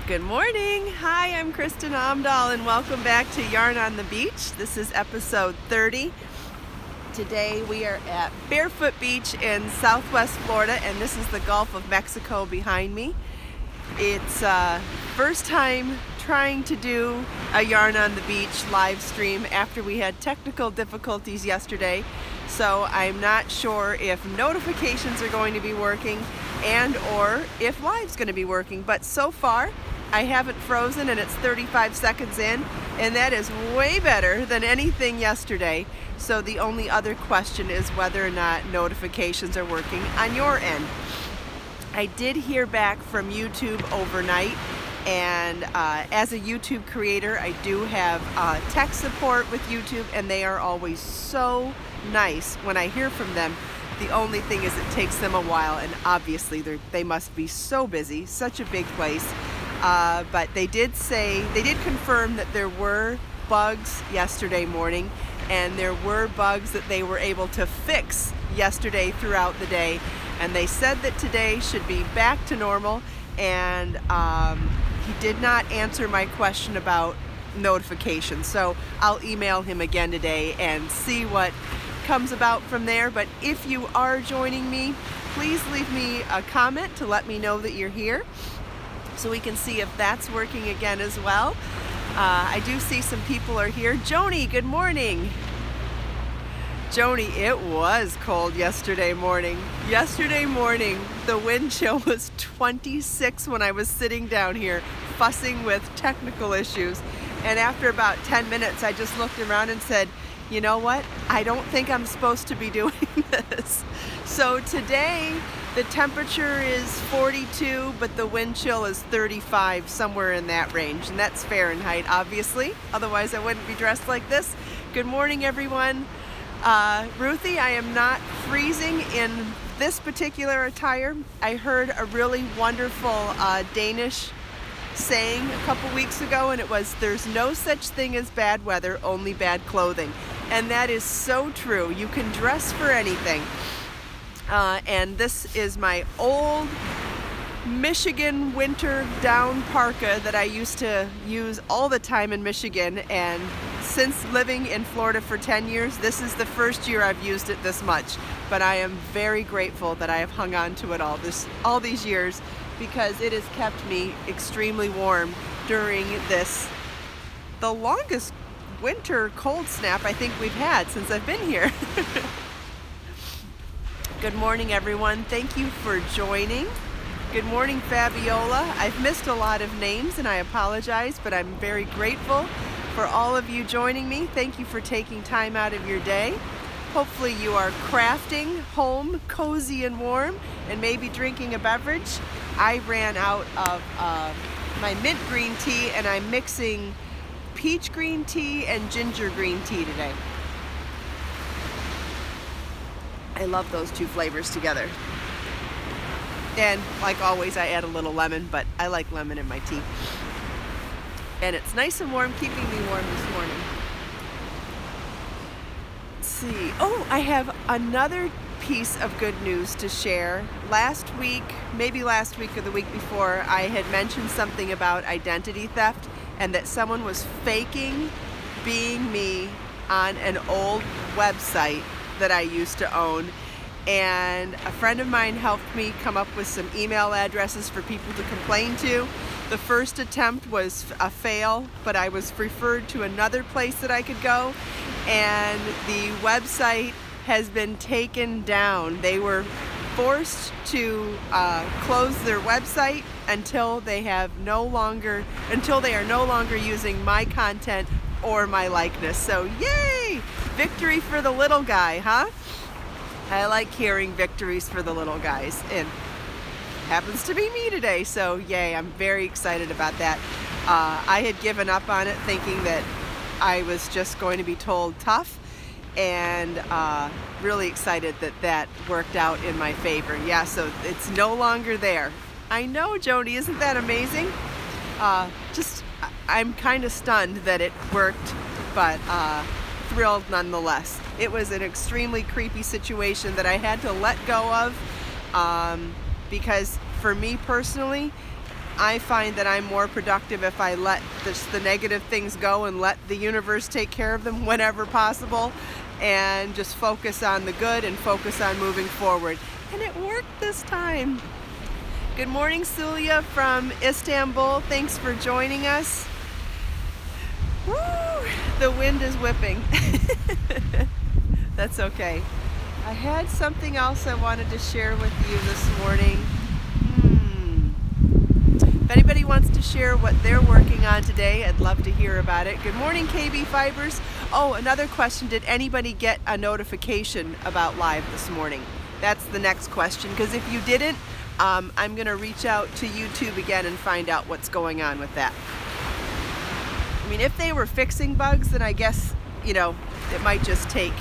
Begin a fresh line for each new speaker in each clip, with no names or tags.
Good morning. Hi, I'm Kristin Omdahl and welcome back to Yarn on the Beach. This is episode 30. Today we are at Barefoot Beach in Southwest Florida, and this is the Gulf of Mexico behind me. It's first time trying to do a Yarn on the Beach live stream after we had technical difficulties yesterday. So I'm not sure if notifications are going to be working and or if live's going to be working, but so far I haven't frozen and it's 35 seconds in, and that is way better than anything yesterday. So the only other question is whether or not notifications are working on your end. I did hear back from YouTube overnight, and as a YouTube creator I do have tech support with YouTube, and they are always so nice when I hear from them. The only thing is it takes them a while, and obviously they must be so busy, such a big place. But they did confirm that there were bugs yesterday morning, and there were bugs that they were able to fix yesterday throughout the day, and they said that today should be back to normal. And he did not answer my question about notifications, so I'll email him again today and see what comes about from there. But if you are joining me, please leave me a comment to let me know that you're here, so we can see if that's working again as well. I do see some people are here. Joni, good morning. Joni, it was cold yesterday morning. Yesterday morning, the wind chill was 26 when I was sitting down here fussing with technical issues. And after about 10 minutes, I just looked around and said, you know what? I don't think I'm supposed to be doing this. So today, the temperature is 42, but the wind chill is 35, somewhere in that range. And that's Fahrenheit, obviously. Otherwise, I wouldn't be dressed like this. Good morning, everyone. Ruthie, I am not freezing in this particular attire. I heard a really wonderful Danish saying a couple weeks ago, and it was, there's no such thing as bad weather, only bad clothing. And that is so true. You can dress for anything. And this is my old Michigan winter down parka that I used to use all the time in Michigan, and since living in Florida for 10 years, this is the first year I've used it this much. But I am very grateful that I have hung on to it all these years, because it has kept me extremely warm during the longest winter cold snap I think we've had since I've been here. Good morning, everyone. Thank you for joining. Good morning, Fabiola. I've missed a lot of names and I apologize, but I'm very grateful for all of you joining me. Thank you for taking time out of your day. Hopefully you are crafting home, cozy and warm, and maybe drinking a beverage. I ran out of my mint green tea, and I'm mixing peach green tea and ginger green tea today. I love those two flavors together. And like always, I add a little lemon, but I like lemon in my tea. And it's nice and warm, keeping me warm this morning. Let's see. Oh, I have another piece of good news to share. Last week, maybe last week or the week before, I had mentioned something about identity theft, and that someone was faking being me on an old website that I used to own. And a friend of mine helped me come up with some email addresses for people to complain to. The first attempt was a fail, but I was referred to another place that I could go, and the website has been taken down. They were forced to close their website until they are no longer using my content or my likeness. So yay! Victory for the little guy, huh? I like hearing victories for the little guys, and happens to be me today, so yay, I'm very excited about that. I had given up on it thinking that I was just going to be told tough, and really excited that that worked out in my favor. Yeah, so it's no longer there. I know, Joni, isn't that amazing? I'm kind of stunned that it worked, but thrilled nonetheless. It was an extremely creepy situation that I had to let go of, because for me personally, I find that I'm more productive if I let the negative things go and let the universe take care of them whenever possible, and just focus on the good and focus on moving forward. And it worked this time. Good morning, Sulia from Istanbul. Thanks for joining us. Woo! The wind is whipping. That's okay. I had something else I wanted to share with you this morning. If anybody wants to share what they're working on today, I'd love to hear about it. Good morning, KB Fibers. Oh, another question. Did anybody get a notification about live this morning? That's the next question, because if you didn't, I'm going to reach out to YouTube again and find out what's going on with that. I mean, if they were fixing bugs, then I guess, you know, it might just take.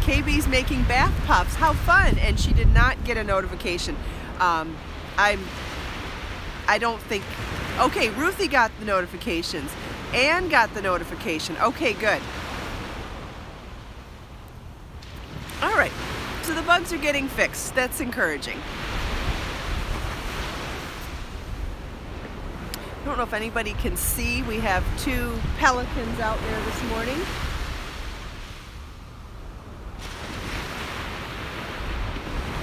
KB's making bath puffs. How fun! And she did not get a notification. I don't think. Okay, Ruthie got the notifications. Anne got the notification. Okay, good. All right. So the bugs are getting fixed. That's encouraging. I don't know if anybody can see. We have 2 pelicans out there this morning.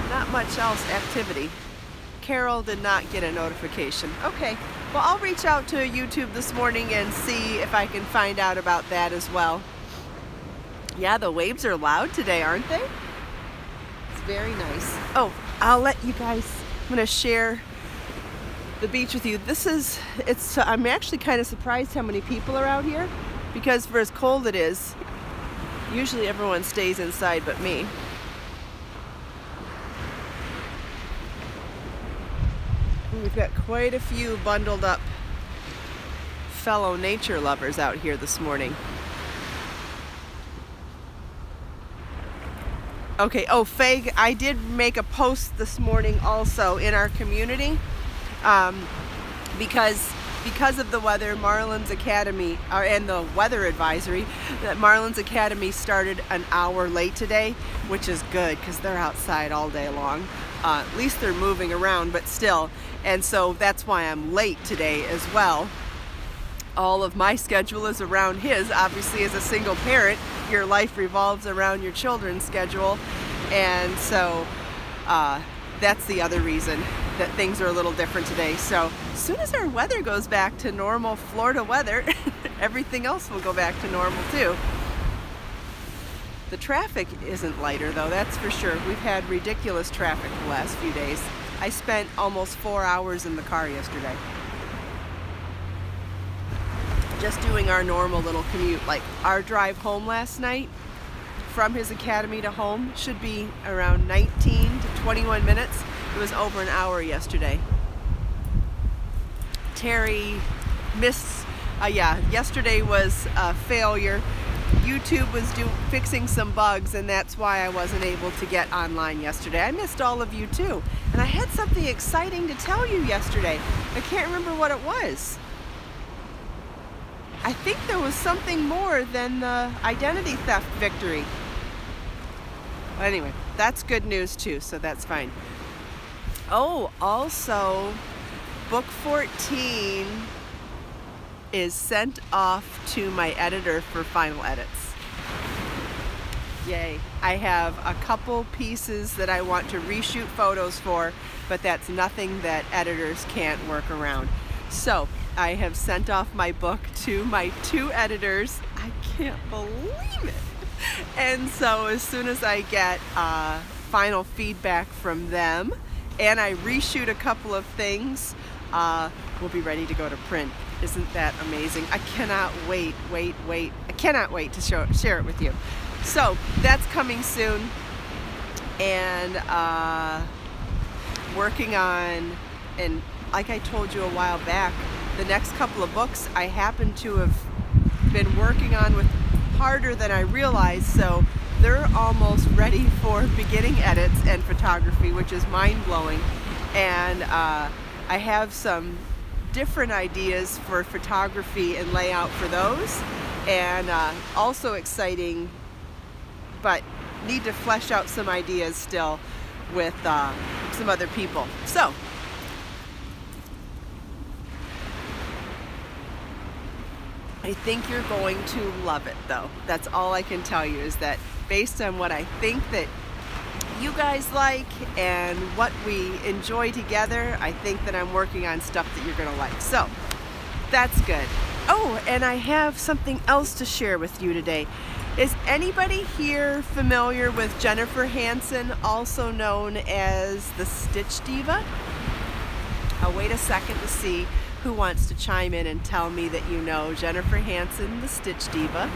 Not much else activity. Carol did not get a notification. Okay, well, I'll reach out to YouTube this morning and see if I can find out about that as well. Yeah, the waves are loud today, aren't they? It's very nice. Oh, I'll let you guys, I'm gonna share the beach with you. I'm actually kind of surprised how many people are out here, because for as cold it is, usually everyone stays inside but me. We've got quite a few bundled up fellow nature lovers out here this morning. Okay, oh, Faye, I did make a post this morning also in our community because of the weather. Marlins Academy, and the weather advisory, that Marlins Academy started an hour late today, which is good because they're outside all day long. At least they're moving around, but still. And so that's why I'm late today as well. All of my schedule is around his. Obviously, as a single parent, your life revolves around your children's schedule. And so that's the other reason that things are a little different today. So as soon as our weather goes back to normal Florida weather, everything else will go back to normal too. The traffic isn't lighter though, that's for sure. We've had ridiculous traffic the last few days. I spent almost 4 hours in the car yesterday. Just doing our normal little commute. Like our drive home last night from his academy to home should be around 19 to 21 minutes. It was over an hour yesterday. Terry missed, yesterday was a failure. YouTube was fixing some bugs, and that's why I wasn't able to get online yesterday. I missed all of you too. And I had something exciting to tell you yesterday. I can't remember what it was. I think there was something more than the identity theft victory. But anyway, that's good news too, so that's fine. Oh, also, book 14 is sent off to my editor for final edits. Yay. I have a couple pieces that I want to reshoot photos for, but that's nothing that editors can't work around. So I have sent off my book to my 2 editors. I can't believe it. And so as soon as I get final feedback from them and I reshoot a couple of things, we'll be ready to go to print. Isn't that amazing? I cannot wait. I cannot wait to share it with you. So that's coming soon, and working on, and like I told you a while back, the next couple of books I happen to have been working on with harder than I realized, so they're almost ready for beginning edits and photography, which is mind-blowing. And I have some different ideas for photography and layout for those, and also exciting, but need to flesh out some ideas still with some other people. So I think you're going to love it though. That's all I can tell you, is that based on what I think that you guys like and what we enjoy together, I think that I'm working on stuff that you're gonna like. So that's good. Oh, and I have something else to share with you today. Is anybody here familiar with Jennifer Hansen, also known as the Stitch Diva? I'll wait a second to see who wants to chime in and tell me that you know Jennifer Hansen, the Stitch Diva.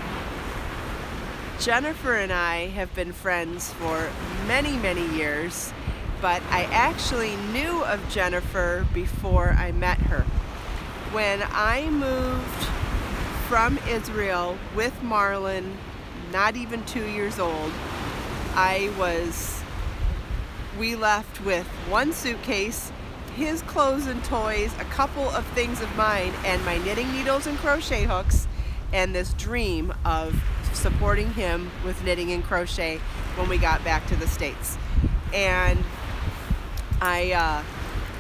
Jennifer and I have been friends for many, many years, but I actually knew of Jennifer before I met her. When I moved from Israel with Marlin, not even 2 years old, we left with one suitcase, his clothes and toys, a couple of things of mine, and my knitting needles and crochet hooks, and this dream of supporting him with knitting and crochet when we got back to the States. And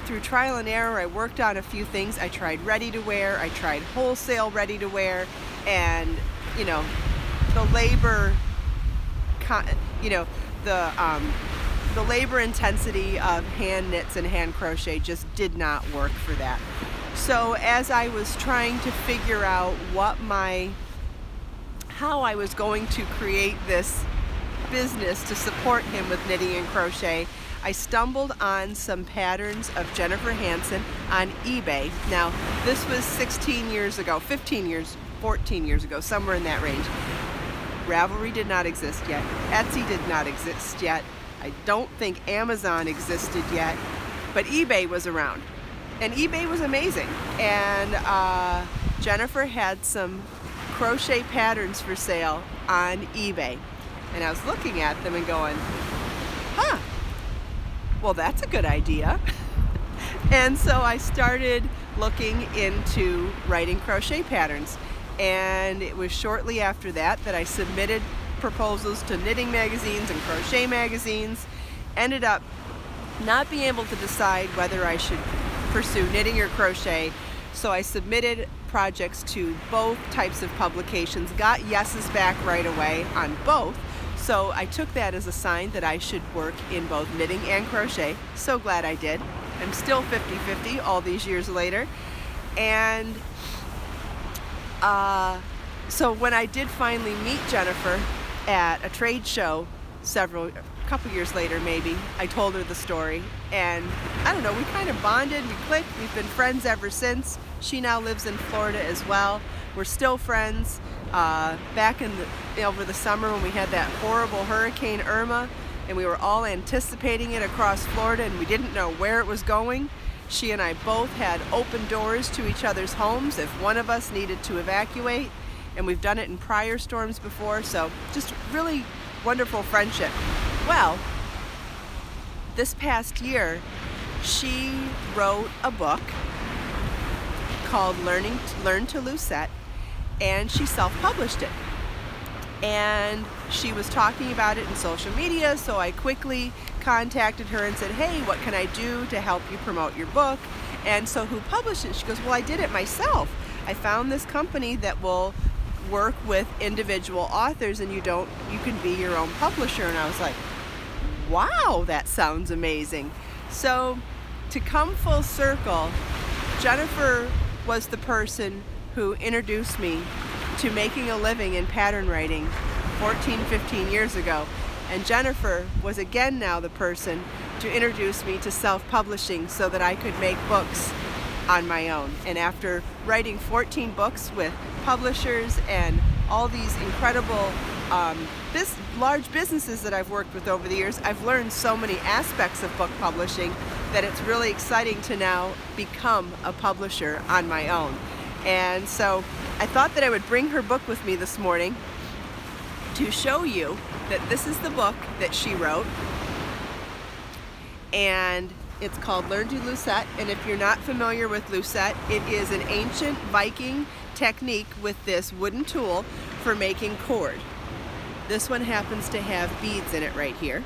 through trial and error, I worked on a few things. I tried ready to wear, I tried wholesale ready to wear, and you know, the labor, the labor intensity of hand knits and hand crochet just did not work for that. So as I was trying to figure out how I was going to create this business to support him with knitting and crochet, I stumbled on some patterns of Jennifer Hansen on eBay. Now, this was 16 years ago, 15 years, 14 years ago, somewhere in that range. Ravelry did not exist yet. Etsy did not exist yet. I don't think Amazon existed yet, but eBay was around. And eBay was amazing. And Jennifer had some crochet patterns for sale on eBay. And I was looking at them and going, huh, well, that's a good idea. And so I started looking into writing crochet patterns. And it was shortly after that that I submitted proposals to knitting magazines and crochet magazines. Ended up not being able to decide whether I should pursue knitting or crochet, so I submitted projects to both types of publications, got yeses back right away on both, so I took that as a sign that I should work in both knitting and crochet. So glad I did. I'm still 50-50 all these years later. And so when I did finally meet Jennifer at a trade show a couple years later maybe, I told her the story, and I don't know, we kind of bonded, we clicked, we've been friends ever since. She now lives in Florida as well. We're still friends. Back over the summer when we had that horrible Hurricane Irma and we were all anticipating it across Florida and we didn't know where it was going, she and I both had open doors to each other's homes if one of us needed to evacuate, and we've done it in prior storms before, so just really wonderful friendship. Well, this past year, she wrote a book called Learn to Lucet, and she self-published it. And she was talking about it in social media, so I quickly contacted her and said, hey, what can I do to help you promote your book? And so who published it? She goes, well, I did it myself. I found this company that will work with individual authors and you can be your own publisher. And I was like, wow, that sounds amazing. So to come full circle, Jennifer was the person who introduced me to making a living in pattern writing 15 years ago. And Jennifer was again now the person to introduce me to self-publishing so that I could make books on my own. And after writing 14 books with publishers and all these incredible large businesses that I've worked with over the years, I've learned so many aspects of book publishing that it's really exciting to now become a publisher on my own. And so I thought that I would bring her book with me this morning to show you that this is the book that she wrote, and it's called Learn to Lucet. And if you're not familiar with Lucet, it is an ancient Viking technique with this wooden tool for making cord. This one happens to have beads in it right here.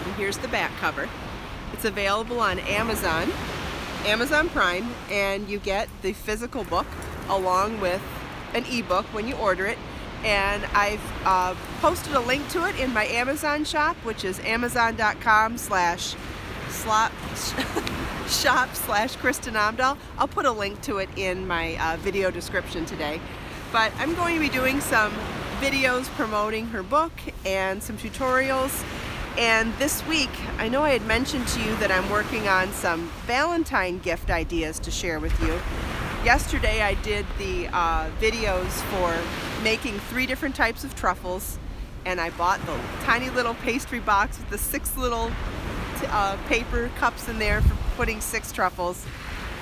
And here's the back cover. It's available on Amazon Prime, and you get the physical book along with an ebook when you order it. And I've posted a link to it in my Amazon shop, which is amazon.com/shop/Kristin Omdahl. I'll put a link to it in my video description today. But I'm going to be doing some videos promoting her book and some tutorials. And this week, I know I had mentioned to you that I'm working on some Valentine gift ideas to share with you. Yesterday I did the videos for making 3 different types of truffles, and I bought the tiny little pastry box with the 6 little paper cups in there for putting 6 truffles.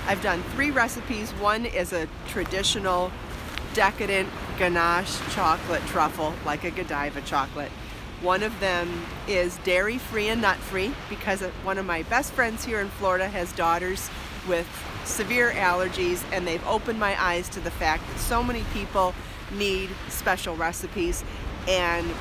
I've done 3 recipes. One is a traditional decadent ganache chocolate truffle, like a Godiva chocolate. One of them is dairy-free and nut-free because one of my best friends here in Florida has daughters with severe allergies, and they've opened my eyes to the fact that so many people need special recipes. And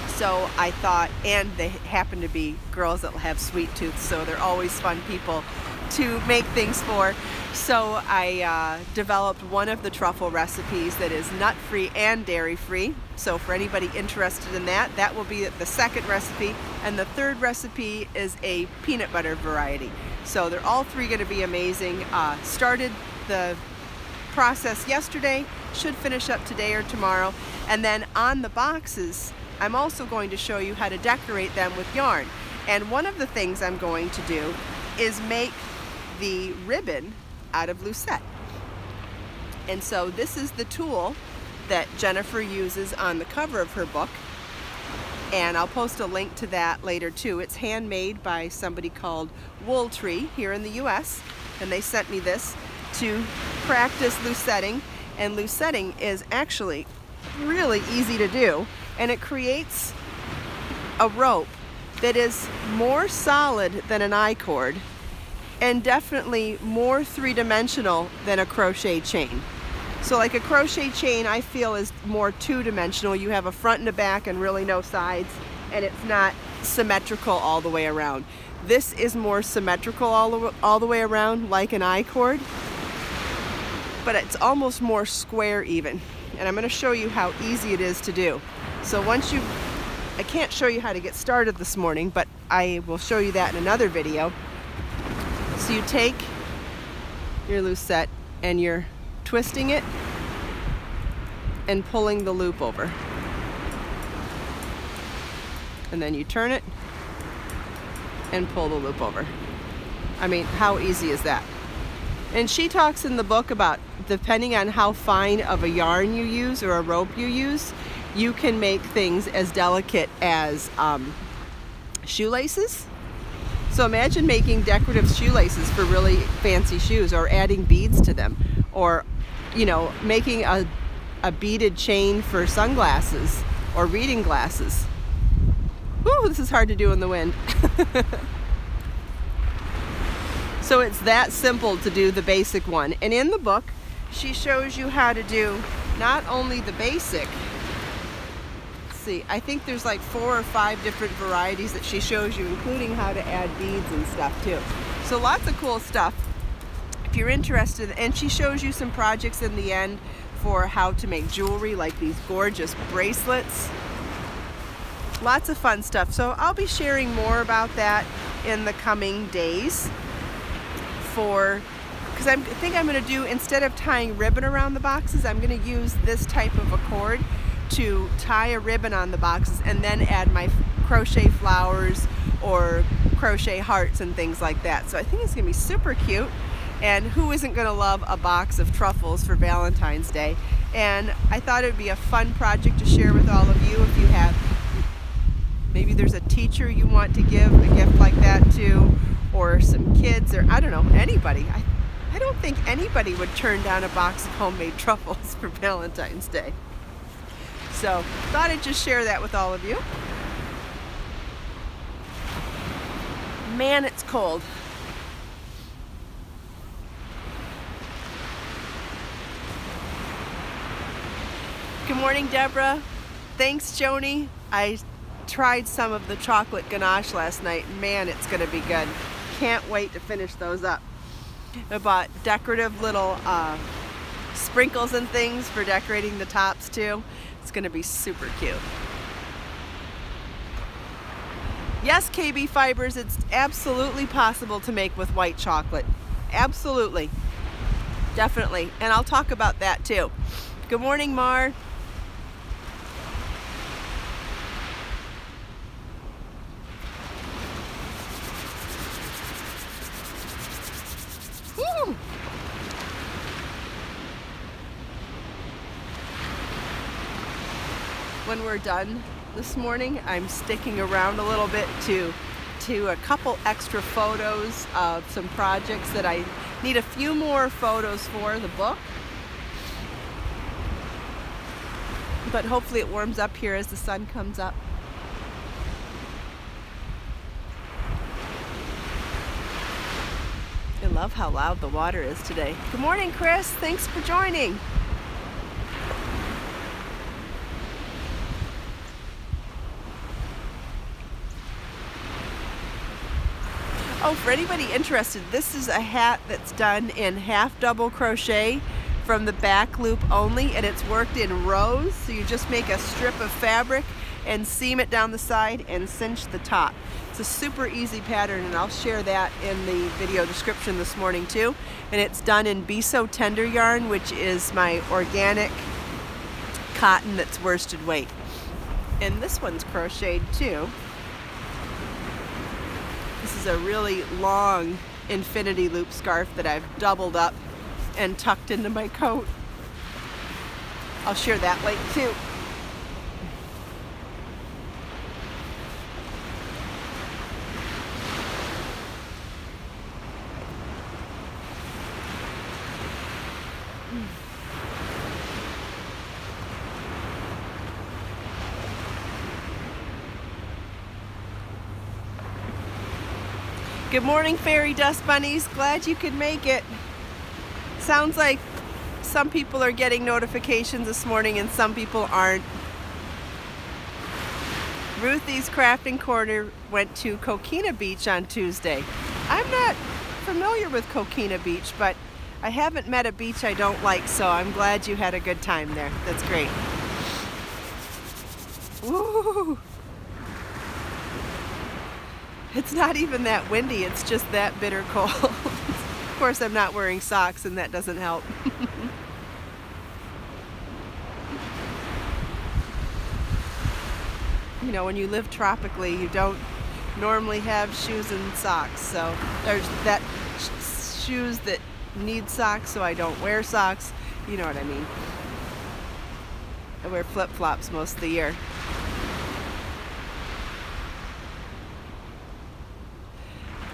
so I thought, and they happen to be girls that have sweet tooth, so they're always fun people to make things for. So I developed one of the truffle recipes that is nut-free and dairy-free. So for anybody interested in that, that will be the second recipe. And the third recipe is a peanut butter variety. So they're all 3 going to be amazing. Started the process yesterday, should finish up today or tomorrow. And then on the boxes, I'm also going to show you how to decorate them with yarn. And one of the things I'm going to do is make the ribbon out of Lucet. And so this is the tool that Jennifer uses on the cover of her book, and I'll post a link to that later too. It's handmade by somebody called Wool Tree here in the US, and they sent me this to practice lusetting. And lusetting is actually really easy to do, and it creates a rope that is more solid than an I-cord and definitely more 3-dimensional than a crochet chain. So like a crochet chain, I feel, is more 2-dimensional. You have a front and a back and really no sides, and it's not symmetrical all the way around. This is more symmetrical all the way around, like an I-cord, but it's almost more square even. And I'm going to show you how easy it is to do. So I can't show you how to get started this morning, but I will show you that in another video. So you take your Lucet and you're twisting it and pulling the loop over. And then you turn it and pull the loop over. I mean, how easy is that? And she talks in the book about, depending on how fine of a yarn you use or a rope you use, you can make things as delicate as shoelaces. So imagine making decorative shoelaces for really fancy shoes, or adding beads to them, or, you know, making a beaded chain for sunglasses or reading glasses. Woo, this is hard to do in the wind. So it's that simple to do the basic one. And in the book, she shows you how to do not only the basic, see, I think there's like 4 or 5 different varieties that she shows you, including how to add beads and stuff too. So lots of cool stuff if you're interested. And she shows you some projects in the end for how to make jewelry, like these gorgeous bracelets. Lots of fun stuff. So I'll be sharing more about that in the coming days, because I think I'm going to do, instead of tying ribbon around the boxes, I'm going to use this type of a cord to tie a ribbon on the boxes and then add my crochet flowers or crochet hearts and things like that. So I think it's going to be super cute. And who isn't going to love a box of truffles for Valentine's Day? And I thought it would be a fun project to share with all of you. If you have, maybe there's a teacher you want to give a gift like that to, or some kids, or I don't know, anybody. I don't think anybody would turn down a box of homemade truffles for Valentine's Day. So thought I'd just share that with all of you. Man, it's cold. Good morning, Deborah. Thanks, Joni. I tried some of the chocolate ganache last night. Man, it's gonna be good. Can't wait to finish those up. I bought decorative little sprinkles and things for decorating the tops too. It's gonna be super cute. Yes, KB Fibers, it's absolutely possible to make with white chocolate. Absolutely. Definitely. And I'll talk about that too. Good morning, Mar. Woo! When we're done this morning, I'm sticking around a little bit to a couple extra photos of some projects that I need a few more photos for the book. But hopefully it warms up here as the sun comes up. I love how loud the water is today. Good morning, Chris. Thanks for joining. Oh, for anybody interested, this is a hat that's done in half double crochet from the back loop only, and it's worked in rows. So you just make a strip of fabric and seam it down the side and cinch the top. It's a super easy pattern, and I'll share that in the video description this morning too. And it's done in Biso Tender yarn, which is my organic cotton that's worsted weight. And this one's crocheted too. This is a really long infinity loop scarf that I've doubled up and tucked into my coat. I'll share that link too. Good morning, fairy dust bunnies. Glad you could make it. Sounds like some people are getting notifications this morning and some people aren't. Ruthie's Crafting Corner went to Coquina Beach on Tuesday. I'm not familiar with Coquina Beach, but I haven't met a beach I don't like, so I'm glad you had a good time there. That's great. Woo! It's not even that windy, it's just that bitter cold. Of course, I'm not wearing socks, and that doesn't help. You know, when you live tropically, you don't normally have shoes and socks. So there's that shoes that need socks, so I don't wear socks. You know what I mean. I wear flip-flops most of the year.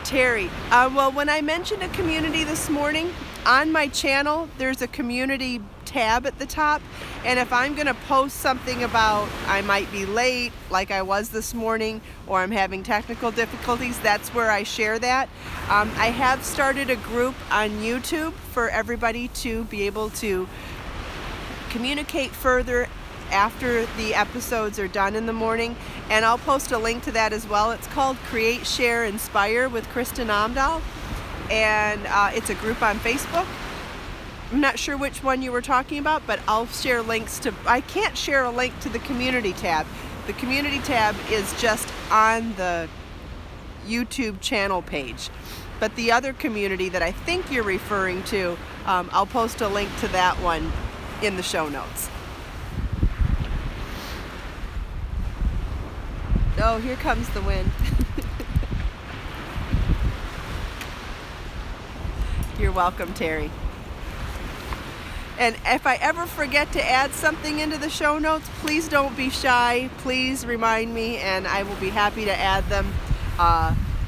Terry, well, when I mentioned a community this morning, on my channel, there's a community tab at the top, and if I'm going to post something about I might be late, like I was this morning, or I'm having technical difficulties, that's where I share that. I have started a group on YouTube for everybody to be able to communicate further after the episodes are done in the morning, and I'll post a link to that as well. It's called Create, Share, Inspire with Kristin Omdahl, and it's a group on Facebook. I'm not sure which one you were talking about, but I'll share links to, I can't share a link to the community tab. The community tab is just on the YouTube channel page. But the other community that I think you're referring to, I'll post a link to that one in the show notes. Oh, here comes the wind. You're welcome, Terry. And if I ever forget to add something into the show notes, please don't be shy. Please remind me, and I will be happy to add them.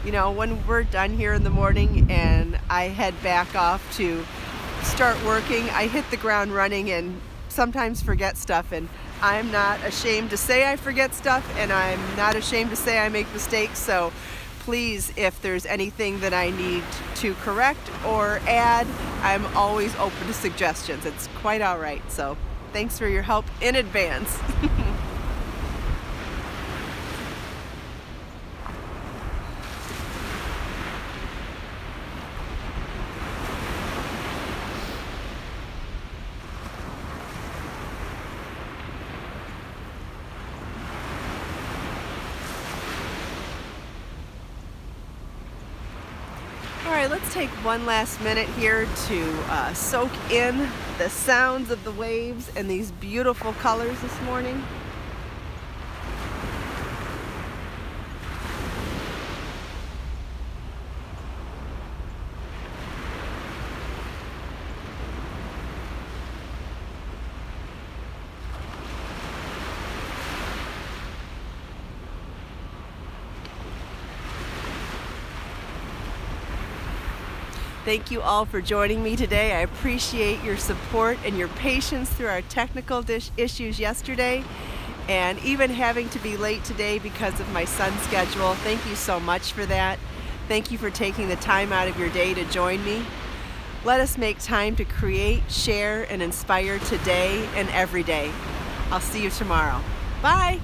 You know, when we're done here in the morning and I head back off to start working, I hit the ground running and sometimes forget stuff. And I'm not ashamed to say I forget stuff, and I'm not ashamed to say I make mistakes. So please, if there's anything that I need to correct or add, I'm always open to suggestions. It's quite all right. So thanks for your help in advance. All right, let's take one last minute here to soak in the sounds of the waves and these beautiful colors this morning. Thank you all for joining me today. I appreciate your support and your patience through our technical issues yesterday, and even having to be late today because of my son's schedule. Thank you so much for that. Thank you for taking the time out of your day to join me. Let us make time to create, share, and inspire today and every day. I'll see you tomorrow. Bye.